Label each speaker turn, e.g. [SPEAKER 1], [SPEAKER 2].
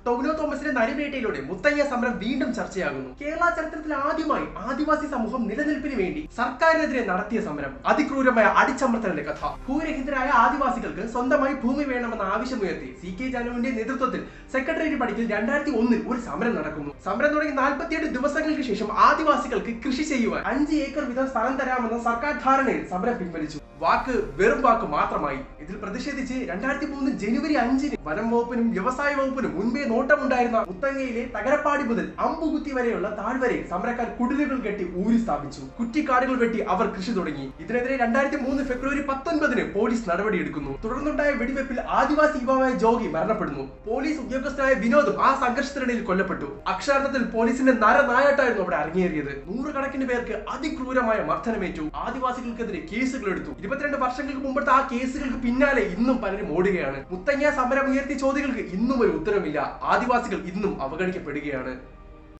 [SPEAKER 1] ടൊവിനോ തോമസിന്റെ നരിവേട്ടയിലൂടെ മുത്തയ്യ സമരം വീണ്ടും ചർച്ചയാകുന്നു. കേരള ചരിത്രത്തിൽ ആദ്യമായി ആദിവാസി സമൂഹം നിലനിൽപ്പിന് വേണ്ടി സർക്കാരിനെതിരെ നടത്തിയ സമരം, അതിക്രൂരമായ അടിച്ചമർത്തലിന്റെ കഥ. ഭൂരഹിതരായ ആദിവാസികൾക്ക് സ്വന്തമായി ഭൂമി വേണമെന്ന ആവശ്യമുയർത്തി CK ജാനുവിന്റെ നേതൃത്വത്തിൽ സെക്രട്ടേറിയറ്റ് പടിക്കൽ 2001 ഒരു സമരം നടക്കുന്നു. സമരം തുടങ്ങി 47 ദിവസങ്ങൾക്ക് ശേഷം ആദിവാസികൾക്ക് കൃഷി ചെയ്യുവാൻ 5 ഏക്കർ വീതം സ്ഥലം തരാമെന്ന സർക്കാർ ധാരണയിൽ സമരം പിൻവലിച്ചു. വാക്ക് വെറും വാക്ക് മാത്രമായി. ഇതിൽ പ്രതിഷേധിച്ച് 2003 ജനുവരി 5-ന് വനം വകുപ്പിനും വ്യവസായ വകുപ്പിനും മുൻപേ നോട്ടമുണ്ടായിരുന്ന മുത്തങ്ങയിലെ തകരപ്പാടി മുതൽ അമ്പുകുത്തി വരെയുള്ള താഴ്വരയിൽ സമരക്കാർ കുടിലുകൾ കെട്ടി ഊരി സ്ഥാപിച്ചു. കുറ്റിക്കാടുകൾ വെട്ടി അവർ കൃഷി തുടങ്ങി. ഇതിനെതിരെ 2003 ഫെബ്രുവരി 19-ന് പോലീസ് നടപടിയെടുക്കുന്നു. തുടർന്നുണ്ടായ വെടിവെപ്പിൽ ആദിവാസി യുവാവായ ജോഗി മരണപ്പെടുന്നു. പോലീസ് ഉദ്യോഗസ്ഥനായ വിനോദും ആ സംഘർഷത്തിനിടയിൽ കൊല്ലപ്പെട്ടു. അക്ഷരാർത്ഥത്തിൽ പോലീസിന്റെ നരനായാട്ടായിരുന്നു അവിടെ അരങ്ങേറിയത്. നൂറുകണക്കിന് പേർക്ക് അതിക്രൂരമായ മർദ്ദനമേറ്റു. ആദിവാസികൾക്കെതിരെ കേസുകൾ എടുത്തു. 22 വർഷങ്ങൾക്ക് മുമ്പത്തെ ആ കേസുകൾക്ക് പിന്നാലെ ഇന്നും പലരും ഓടുകയാണ്. മുത്തങ്ങ സമരം ഉയർത്തിയ ചോദ്യങ്ങൾക്ക് ഇന്നും ഒരു ഉത്തരമില്ല. ആദിവാസികൾ ഇന്നും അവഗണിക്കപ്പെടുകയാണ്.